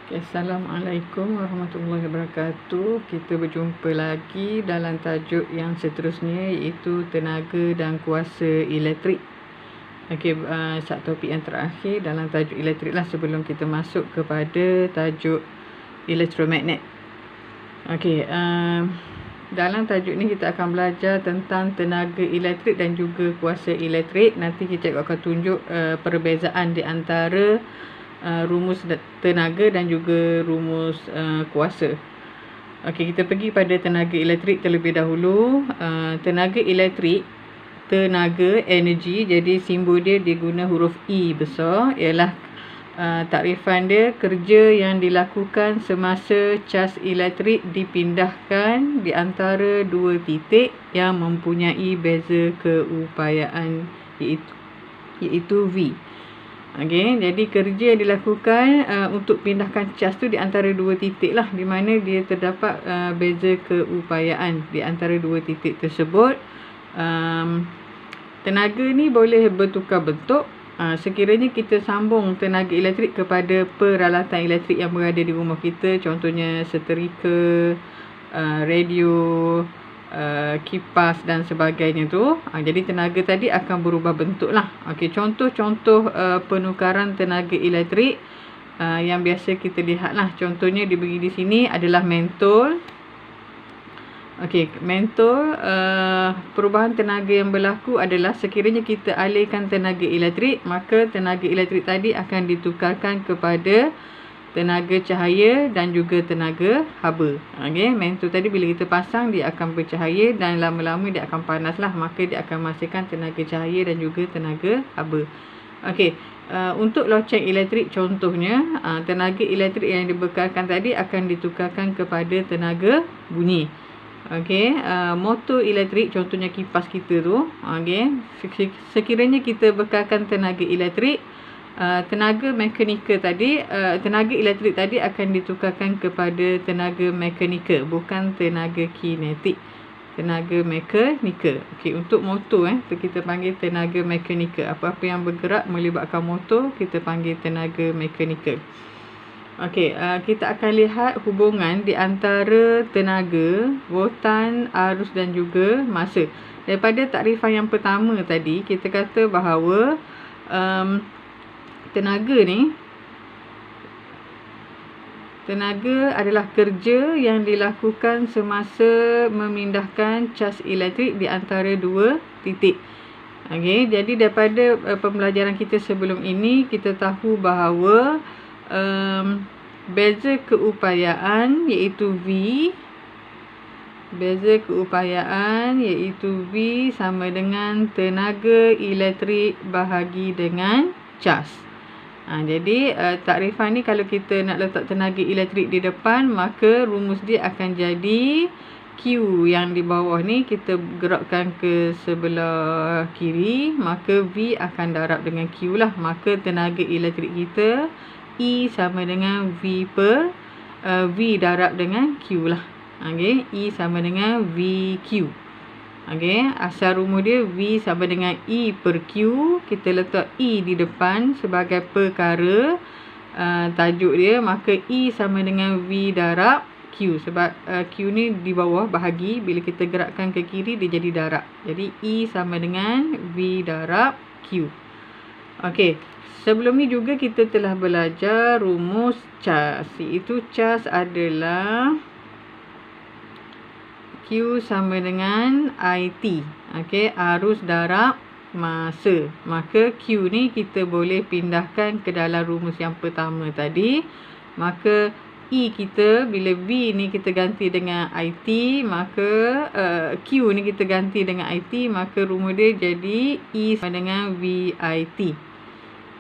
Okay, Assalamualaikum warahmatullahi wabarakatuh. Kita berjumpa lagi dalam tajuk yang seterusnya, iaitu tenaga dan kuasa elektrik. Okey, satu topik yang terakhir dalam tajuk elektrik lah sebelum kita masuk kepada tajuk elektromagnet. Okey, dalam tajuk ni kita akan belajar tentang tenaga elektrik dan juga kuasa elektrik. Nanti kita akan tunjuk perbezaan di antara rumus tenaga dan juga rumus kuasa. Okey, kita pergi pada tenaga elektrik terlebih dahulu. Tenaga elektrik, tenaga, energi, jadi simbol dia guna huruf E besar, ialah takrifan dia kerja yang dilakukan semasa cas elektrik dipindahkan di antara dua titik yang mempunyai beza keupayaan, iaitu V. Okey, jadi kerja yang dilakukan untuk pindahkan cas tu di antara dua titik lah, di mana dia terdapat beza keupayaan di antara dua titik tersebut. Tenaga ni boleh bertukar bentuk. Sekiranya kita sambung tenaga elektrik kepada peralatan elektrik yang berada di rumah kita, contohnya seterika, radio, kipas dan sebagainya tu, jadi tenaga tadi akan berubah bentuk lah. Okey, contoh-contoh penukaran tenaga elektrik yang biasa kita lihat lah, contohnya diberi di sini adalah mentol. Okey, mentol, perubahan tenaga yang berlaku adalah sekiranya kita alihkan tenaga elektrik, maka tenaga elektrik tadi akan ditukarkan kepada tenaga cahaya dan juga tenaga haba. Okey, mentol tadi bila kita pasang dia akan bercahaya dan lama-lama dia akan panas lah, maka dia akan menghasilkan tenaga cahaya dan juga tenaga haba. Okey, untuk loceng elektrik contohnya, tenaga elektrik yang dibekalkan tadi akan ditukarkan kepada tenaga bunyi. Okey, motor elektrik contohnya kipas kita tu, okey, sekiranya kita bekalkan tenaga elektrik, tenaga mekanikal tadi, tenaga elektrik tadi akan ditukarkan kepada tenaga mekanikal, bukan tenaga kinetik, tenaga mekanikal. Okey, untuk motor kita panggil tenaga mekanikal. Apa-apa yang bergerak melibatkan motor kita panggil tenaga mekanikal. Okey, kita akan lihat hubungan di antara tenaga, voltan, arus dan juga masa. Daripada takrifan yang pertama tadi, kita kata bahawa tenaga adalah kerja yang dilakukan semasa memindahkan cas elektrik di antara dua titik. Okey, jadi daripada pembelajaran kita sebelum ini, kita tahu bahawa beza keupayaan iaitu V sama dengan tenaga elektrik bahagi dengan cas. Jadi takrifan ni kalau kita nak letak tenaga elektrik di depan, maka rumus dia akan jadi Q yang di bawah ni kita gerakkan ke sebelah kiri, maka V akan darab dengan Q lah. Maka tenaga elektrik kita E sama dengan V darab dengan Q lah. Okey, E sama dengan VQ. Okey, asal rumus dia V sama dengan E per Q. Kita letak E di depan sebagai perkara tajuk dia, maka E sama dengan V darab Q. Sebab Q ni di bawah bahagi, bila kita gerakkan ke kiri dia jadi darab. Jadi E sama dengan V darab Q. Okey, sebelum ni juga kita telah belajar rumus cas, iaitu cas adalah Q sama dengan IT. Okey, arus darab masa. Maka Q ni kita boleh pindahkan ke dalam rumus yang pertama tadi. Maka E kita, bila V ni kita ganti dengan IT, maka Q ni kita ganti dengan IT, maka rumus dia jadi E sama dengan VIT.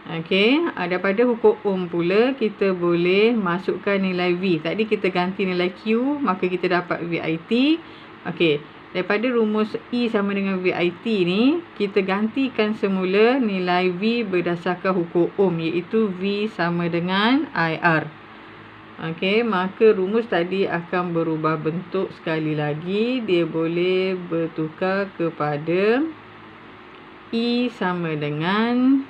Okey, daripada hukum Ohm pula kita boleh masukkan nilai V. Tadi kita ganti nilai Q, maka kita dapat VIT. Okey, daripada rumus E sama dengan VIT ni, kita gantikan semula nilai V berdasarkan hukum Ohm, iaitu V sama dengan IR. Okey, maka rumus tadi akan berubah bentuk sekali lagi. Dia boleh bertukar kepada E sama dengan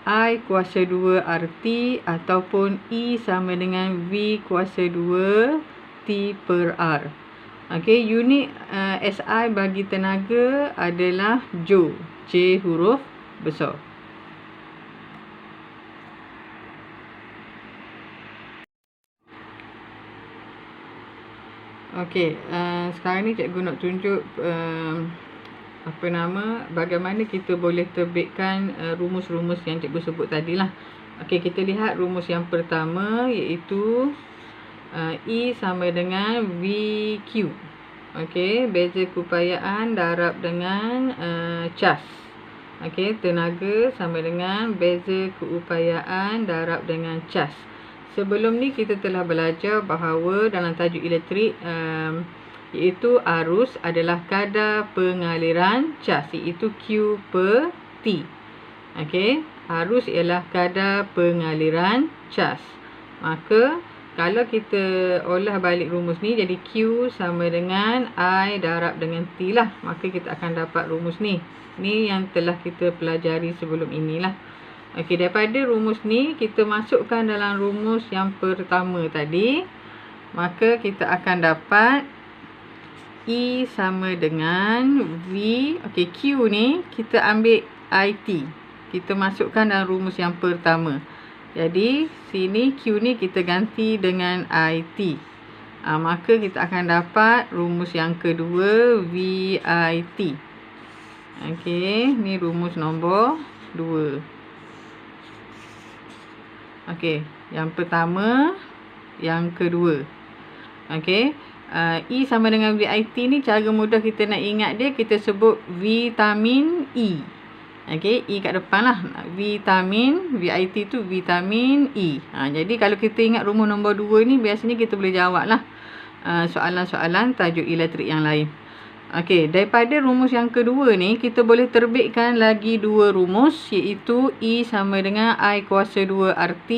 I kuasa 2 RT ataupun E sama dengan V kuasa 2 T per R. Okey, unit SI bagi tenaga adalah Joule. J huruf besar. Okey, sekarang ni cikgu nak tunjuk bagaimana kita boleh terbitkan rumus-rumus yang cikgu sebut tadi lah. Okey, kita lihat rumus yang pertama iaitu E sama dengan VQ. Okey, beza keupayaan darab dengan cas. Okey, tenaga sama dengan beza keupayaan darab dengan cas. Sebelum ni kita telah belajar bahawa dalam tajuk elektrik iaitu arus adalah kadar pengaliran cas iaitu Q per T. Okey, arus ialah kadar pengaliran cas. Maka kalau kita olah balik rumus ni jadi Q sama dengan I darab dengan T lah. Maka kita akan dapat rumus ni. Ni yang telah kita pelajari sebelum inilah. Okey, daripada rumus ni kita masukkan dalam rumus yang pertama tadi. Maka kita akan dapat E sama dengan V. Okey, Q ni kita ambil IT. Kita masukkan dalam rumus yang pertama. Jadi sini Q ni kita ganti dengan IT. Maka kita akan dapat rumus yang kedua VIT. Okey, ni rumus nombor 2. Okey, yang pertama, yang kedua. Okey, E sama dengan VIT ni cara mudah kita nak ingat dia, kita sebut vitamin E. Okey, E kat depan lah. Vitamin, VIT tu vitamin E. Jadi kalau kita ingat rumus nombor 2 ni, biasanya kita boleh jawab lah soalan-soalan tajuk elektrik yang lain. Okey, daripada rumus yang kedua ni, kita boleh terbitkan lagi dua rumus, iaitu E sama dengan I kuasa 2 RT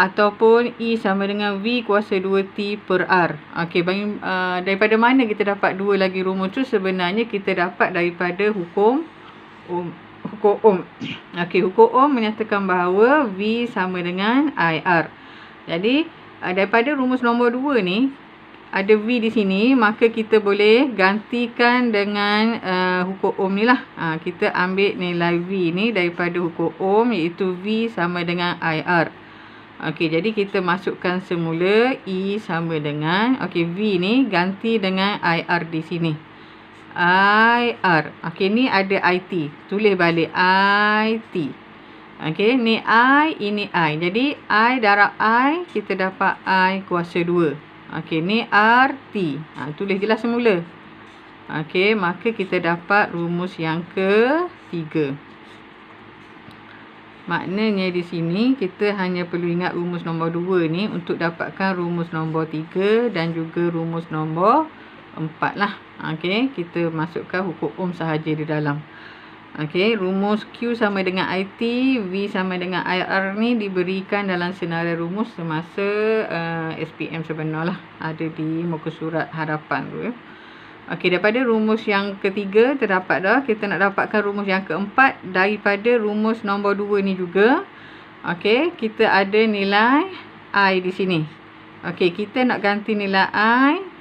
ataupun E sama dengan V kuasa 2 T per R. Okey, daripada mana kita dapat dua lagi rumus tu? Sebenarnya kita dapat daripada hukum Ohm. Okey, hukum Ohm menyatakan bahawa V sama dengan IR. Jadi, daripada rumus nombor 2 ni, ada V di sini, maka kita boleh gantikan dengan hukum Ohm ni lah. Kita ambil nilai V ni daripada hukum Ohm, iaitu V sama dengan IR. Okey, jadi kita masukkan semula E sama dengan, okey, V ni ganti dengan IR di sini. IR. Okey, ni ada IT. Tulis balik IT. Okey, ni I, ini I. Jadi I darab I, kita dapat I kuasa 2. Okey, ni RT. Tulis je lah semula. Okey, maka kita dapat rumus yang ketiga. Maknanya di sini kita hanya perlu ingat rumus nombor 2 ni untuk dapatkan rumus nombor 3 dan juga rumus nombor 4 lah. Okey, kita masukkan hukum Ohm sahaja di dalam. Okey, rumus Q sama dengan IT, V sama dengan IR ni diberikan dalam senarai rumus semasa SPM sebenar lah. Ada di muka surat harapan tu ya. Okey, daripada rumus yang ketiga terdapat dah. Kita nak dapatkan rumus yang keempat daripada rumus nombor 2 ni juga. Okey, kita ada nilai I di sini. Okey, kita nak ganti nilai I.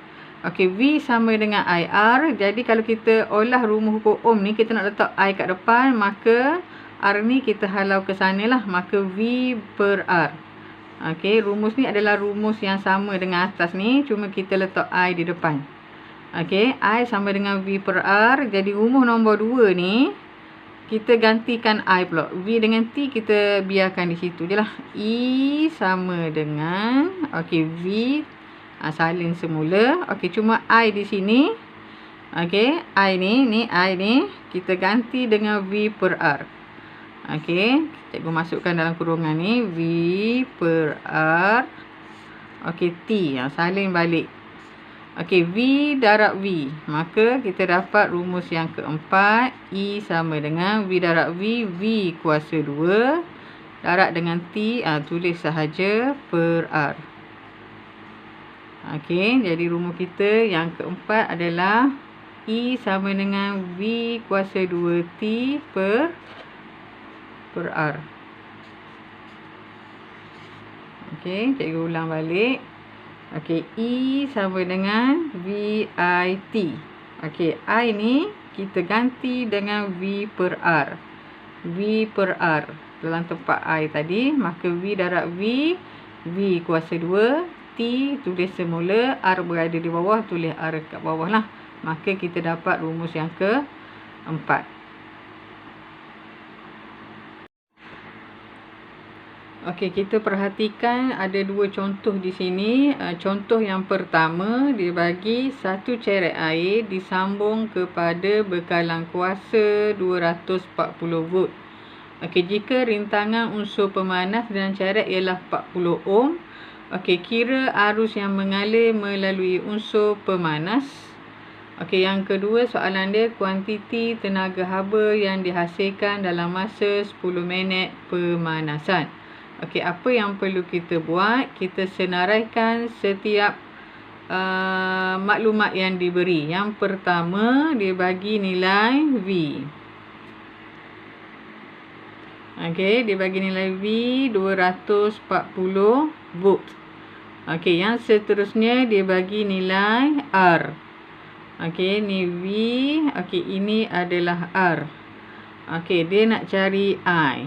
Okey, V sama dengan IR. Jadi kalau kita olah rumus hukum Ohm ni, kita nak letak I kat depan, maka R ni kita halau ke sana lah. Maka V per R. Okey, rumus ni adalah rumus yang sama dengan atas ni, cuma kita letak I di depan. Okey, I sama dengan V per R. Jadi rumus nombor 2 ni, kita gantikan I pula. V dengan T kita biarkan di situ je lah. E sama dengan, okey, V salin semula. Okey, cuma I di sini. Okey, I ni I ni kita ganti dengan V per R. Okey, cikgu masukkan dalam kurungan ni V per R. Okey, T salin balik. Okey, V darab V. Maka kita dapat rumus yang keempat, E sama dengan V darab V, V kuasa 2 darab dengan T, tulis sahaja per R. Okey, jadi rumus kita yang keempat adalah E sama dengan V kuasa 2T per per R. Okey, cikgu ulang balik. Okey, E sama dengan VIT. Okey, I ni kita ganti dengan V per R. V per R dalam tempat I tadi, maka V darab V, V kuasa 2, T tulis semula, R berada di bawah, tulis R kat bawah lah. Maka kita dapat rumus yang keempat. Okey, kita perhatikan ada dua contoh di sini. Contoh yang pertama, dia bagi satu ceret air disambung kepada bekalan kuasa 240 volt. Okey, jika rintangan unsur pemanas dalam ceret ialah 40 ohm. Okey, kira arus yang mengalir melalui unsur pemanas. Okey, yang kedua soalan dia, kuantiti tenaga haba yang dihasilkan dalam masa 10 minit pemanasan. Okey, apa yang perlu kita buat? Kita senaraikan setiap maklumat yang diberi. Yang pertama, dia bagi nilai V. Okey, dia bagi nilai V 240 volt. Okey, yang seterusnya dia bagi nilai R. Okey, ni V. Okey, ini adalah R. Okey, dia nak cari I.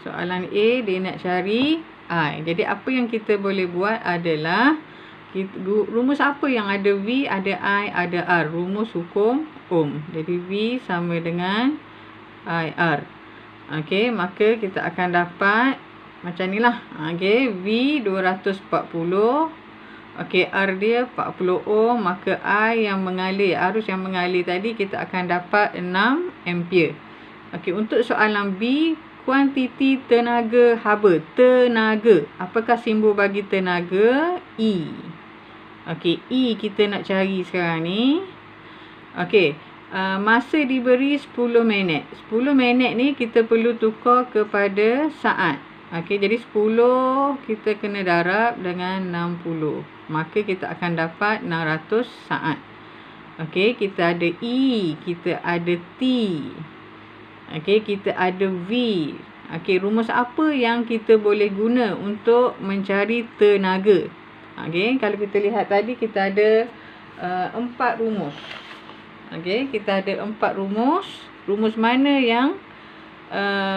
Soalan A, dia nak cari I. Jadi apa yang kita boleh buat adalah rumus apa yang ada V, ada I, ada R. Rumus hukum Ohm. Jadi V sama dengan IR. Okey, maka kita akan dapat macam ni lah. Okey, V 240. Okey, R dia 40 ohm. Maka I yang mengalir, arus yang mengalir tadi kita akan dapat 6 ampere. Okey, untuk soalan B, kuantiti tenaga haba. Tenaga. Apakah simbol bagi tenaga? E. Okey, E kita nak cari sekarang ni. Okey, masa diberi 10 minit. 10 minit ni kita perlu tukar kepada saat. Okey, jadi 10 kita kena darab dengan 60. Maka kita akan dapat 600 saat. Okey, kita ada E, kita ada T. Okey, kita ada V. Okey, rumus apa yang kita boleh guna untuk mencari tenaga? Okey, kalau kita lihat tadi kita ada 4 rumus. Okey, kita ada 4 rumus. Rumus mana yang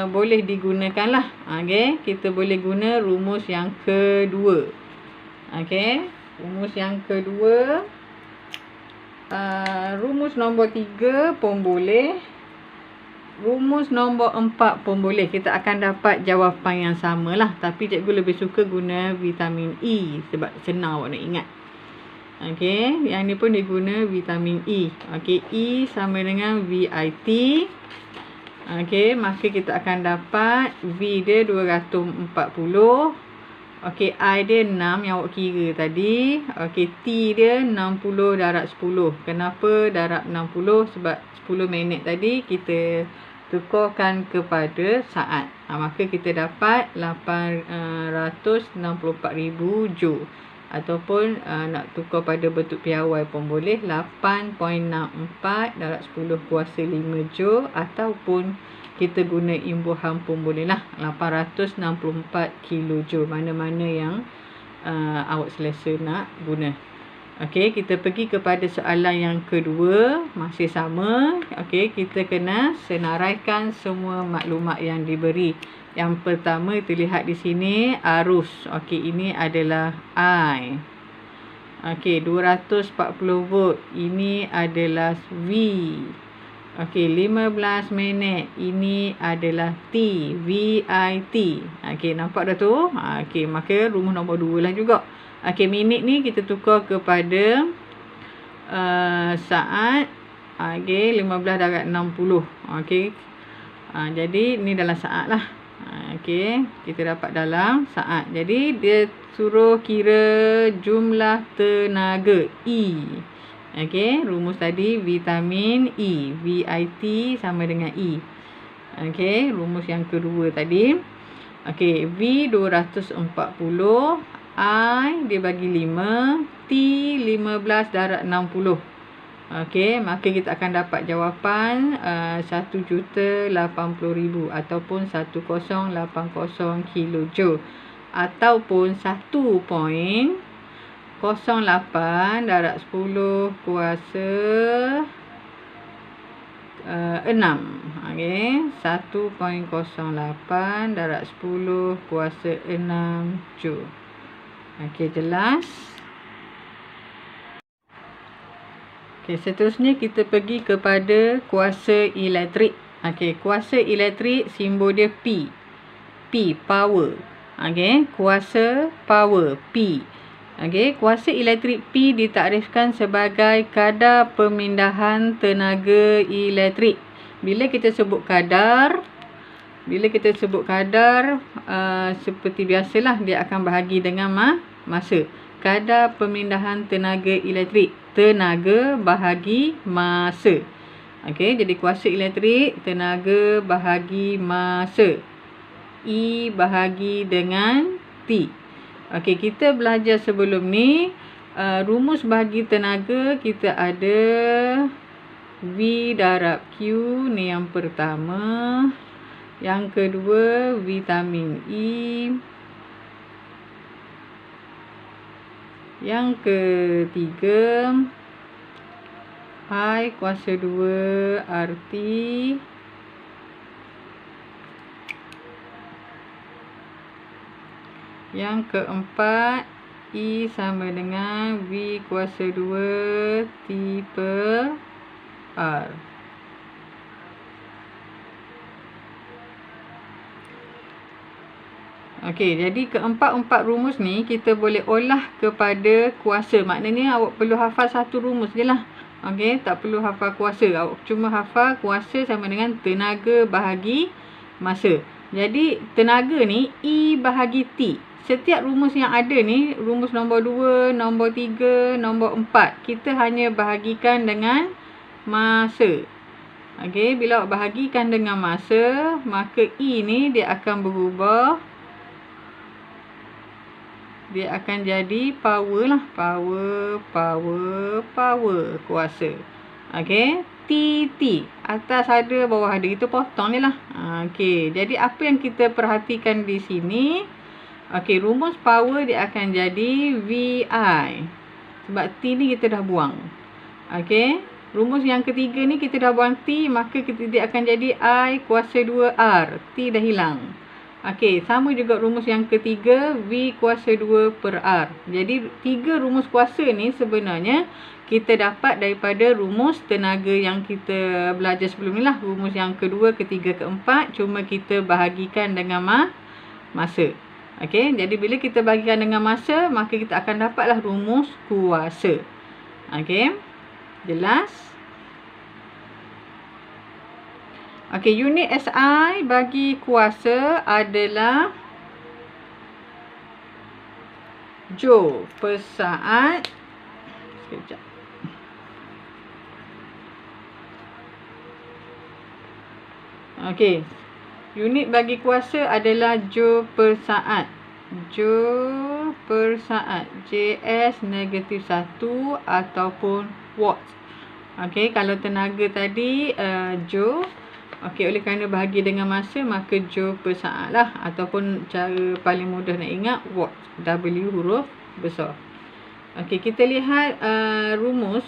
boleh digunakan lah? Okey, kita boleh guna rumus yang kedua. Okey, rumus yang kedua. Rumus nombor 3 pun boleh. Rumus nombor 4 pun boleh. Kita akan dapat jawapan yang sama lah. Tapi cikgu lebih suka guna vitamin E. Sebab senang awak nak ingat. Okey, yang ni pun diguna vitamin E. Okey, E sama dengan VIT. Okey, maka kita akan dapat V dia 240. Okey, I dia 6 yang awak kira tadi. Okey, T dia 60 darab 10. Kenapa darab 60? Sebab 10 minit tadi kita tukarkan kepada saat. Maka kita dapat 864,000 joule. Ataupun nak tukar pada bentuk piawai pun boleh. 8.64 darab 10 kuasa 5 joule. Ataupun kita guna imbuhan pun boleh lah. 864 kilojoule. Mana-mana yang awak selesa nak guna. Okey, kita pergi kepada soalan yang kedua. Masih sama. Okey, kita kena senaraikan semua maklumat yang diberi. Yang pertama terlihat di sini arus. Okey, ini adalah I. Okey, 240 volt. Ini adalah V. Okey, 15 minit. Ini adalah T. VIT. Okey, nampak dah tu? Okey, maka rumus nombor 2 lah juga. Okey, minit ni kita tukar kepada saat. Okey, 15 darab 60. Okey. Jadi ni dalam saat lah. Okey, kita dapat dalam saat. Jadi dia suruh kira jumlah tenaga E. Okey, rumus tadi vitamin E. VIT sama dengan E. Okey, rumus yang kedua tadi. Okey, V 240. I dia bagi 5. T 15 darab 60. Okey, maka kita akan dapat jawapan 1,80,000 ataupun 1080 kilojoule ataupun 1.08 darab 10 kuasa 6. Okey, 1.08 darab 10 kuasa 6 joule. Okey, jelas? Okey, seterusnya kita pergi kepada kuasa elektrik. Okey, kuasa elektrik simbol dia P. P, power. Okey, kuasa power P. Okey, kuasa elektrik P ditakdirkan sebagai kadar pemindahan tenaga elektrik. Bila kita sebut kadar, seperti biasalah dia akan bahagi dengan masa. Kadar pemindahan tenaga elektrik. Tenaga bahagi masa. Okey, jadi kuasa elektrik tenaga bahagi masa. E bahagi dengan T. Okey, kita belajar sebelum ni rumus bahagi tenaga kita ada V darab Q ni yang pertama. Yang kedua vitamin E. Yang ketiga I kuasa 2 RT. Yang keempat E sama dengan V kuasa 2 T per R. Okey, jadi keempat-empat rumus ni kita boleh olah kepada kuasa. Maknanya awak perlu hafal satu rumus je lah. Okey, tak perlu hafal kuasa. Awak cuma hafal kuasa sama dengan tenaga bahagi masa. Jadi tenaga ni E bahagi T. Setiap rumus yang ada ni, rumus nombor 2, nombor 3, nombor 4, kita hanya bahagikan dengan masa. Okey, bila awak bahagikan dengan masa, maka E ni dia akan berubah. Dia akan jadi power lah. Power. Kuasa. Okey. T. Atas ada, bawah ada. Kita potong ni lah. Okey. Jadi apa yang kita perhatikan di sini. Okey. Rumus power dia akan jadi VI. Sebab T ni kita dah buang. Okey. Rumus yang ketiga ni kita dah buang T. Maka dia akan jadi I kuasa 2R. T dah hilang. Okey, sama juga rumus yang ketiga, V kuasa 2 per R. Jadi, 3 rumus kuasa ni sebenarnya kita dapat daripada rumus tenaga yang kita belajar sebelum ni lah. Rumus yang kedua, ketiga, keempat. Cuma kita bahagikan dengan masa. Okey, jadi bila kita bahagikan dengan masa, maka kita akan dapatlah rumus kuasa. Okey, jelas? Okey, unit SI bagi kuasa adalah joule per saat. Sekejap. Okey. Unit bagi kuasa adalah joule per saat. Joule per saat. JS -1 ataupun watt. Okey, kalau tenaga tadi joule. Okey, oleh kerana bahagi dengan masa, maka joule per saat lah. Ataupun cara paling mudah nak ingat, watt. W huruf besar. Okey, kita lihat rumus.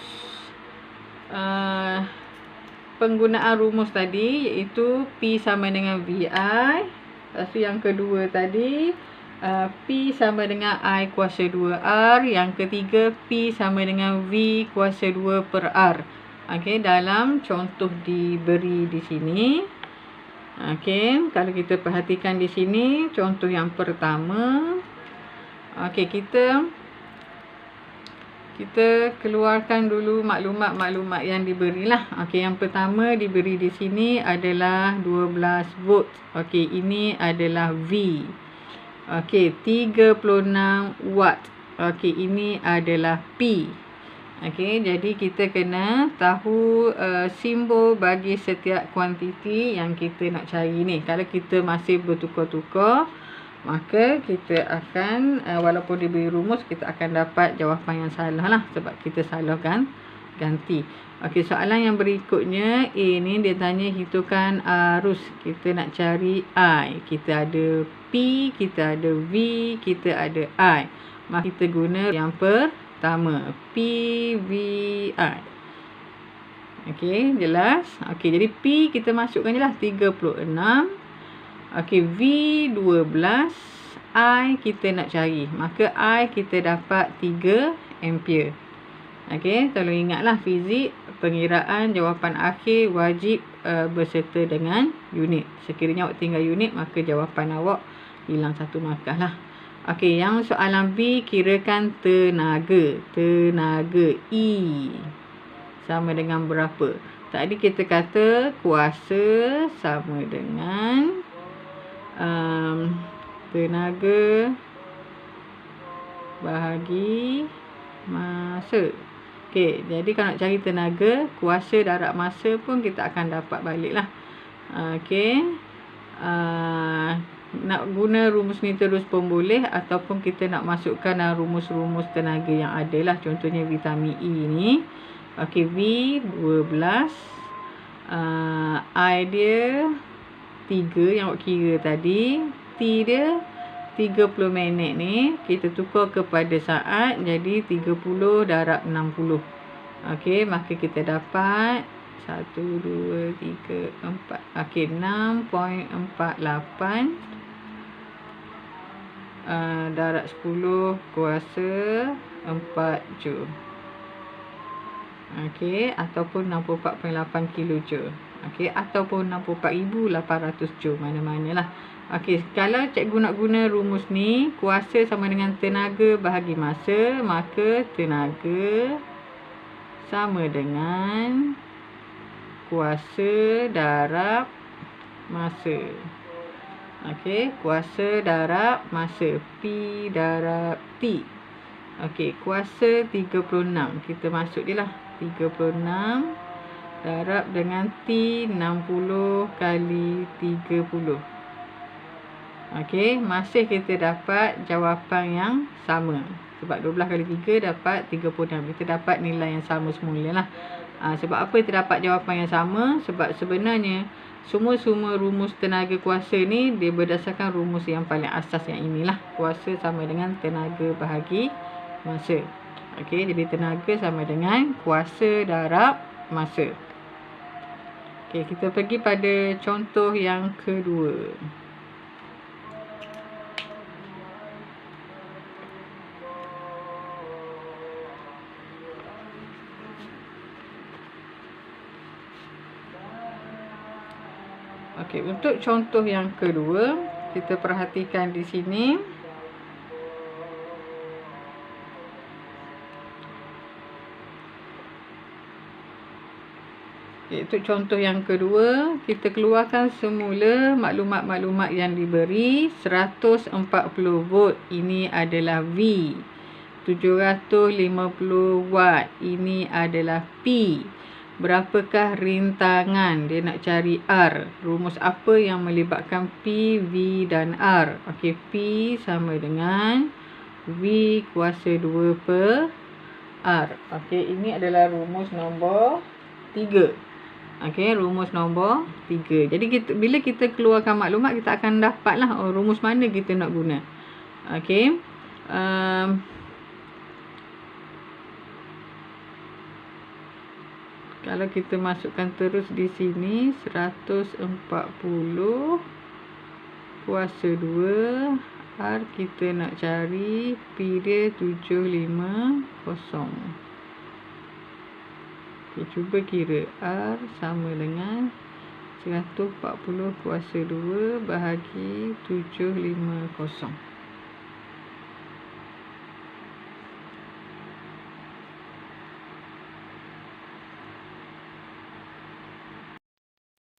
Penggunaan rumus tadi, iaitu P sama dengan VI. Lepas tu yang kedua tadi, P sama dengan I kuasa 2R. Yang ketiga, P sama dengan V kuasa 2 per R. Okey, dalam contoh diberi di sini. Okey, kalau kita perhatikan di sini, contoh yang pertama. Okey, kita keluarkan dulu maklumat-maklumat yang diberilah. Okey, yang pertama diberi di sini adalah 12 volt. Okey, ini adalah V. Okey, 36 watt. Okey, ini adalah P. Okey, jadi kita kena tahu simbol bagi setiap kuantiti yang kita nak cari ni. Kalau kita masih bertukar-tukar, maka kita akan, walaupun diberi rumus, kita akan dapat jawapan yang salah lah. Sebab kita salah kan ganti. Okey, soalan yang berikutnya A ni dia tanya hitungkan arus. Kita nak cari I. Kita ada P, kita ada V, kita ada I. Maka kita guna yang pertama, PVI. Okey, jelas? Okey, jadi P kita masukkan je lah 36. Okey, V 12, I kita nak cari. Maka I kita dapat 3 ampere. Okey, tolong ingatlah fizik, pengiraan jawapan akhir wajib berserta dengan unit. Sekiranya awak tinggal unit, maka jawapan awak hilang 1 markah lah. Okey, yang soalan B, kirakan tenaga. Tenaga E sama dengan berapa? Tadi kita kata kuasa sama dengan tenaga bahagi masa. Okey, jadi kalau nak cari tenaga, kuasa darab masa pun kita akan dapat balik lah. Okey, nak guna rumus ni terus pun boleh, ataupun kita nak masukkan rumus-rumus tenaga yang ada lah. Contohnya vitamin E ni. Okey, V 12, I dia 3 yang awak kira tadi, T dia 30 minit ni kita tukar kepada saat, jadi 30 darab 60. Okey, maka kita dapat 1, 2, 3, 4. Okey, 6.48 darab 10 kuasa 4 Joule. Okey, ataupun 64.8 kilojoule. Okey, ataupun 64,800 joule, mana-manalah. Okey, kalau cikgu nak guna rumus ni, kuasa sama dengan tenaga bahagi masa, maka tenaga sama dengan kuasa darab masa. Okey, kuasa darab masa, P darab T. Okey, kuasa 36. Kita masuk je lah. 36 darab dengan T 60 kali 30. Okey, masih kita dapat jawapan yang sama. Sebab 12 kali 3 dapat 36. Kita dapat nilai yang sama semula lah. Sebab apa kita dapat jawapan yang sama? Sebab sebenarnya semua rumus tenaga kuasa ni dia berdasarkan rumus yang paling asas yang inilah. Kuasa sama dengan tenaga bahagi masa. Okey, jadi tenaga sama dengan kuasa darab masa. Okey, kita pergi pada contoh yang kedua. Okey, untuk contoh yang kedua, kita perhatikan di sini. Okay, untuk contoh yang kedua, kita keluarkan semula maklumat-maklumat yang diberi. 140 volt, ini adalah V. 750 watt, ini adalah P. Berapakah rintangan? Dia nak cari R. Rumus apa yang melibatkan P, V dan R? Okey, P sama dengan V kuasa 2 per R. Okey, ini adalah rumus nombor 3. Okey, rumus nombor 3. Jadi bila kita keluarkan maklumat, kita akan dapatlah rumus mana kita nak guna. Okey. Kalau kita masukkan terus di sini 140 kuasa 2 R, kita nak cari P dia 750. Okay, cuba kira R sama dengan 140 kuasa 2 bahagi 750.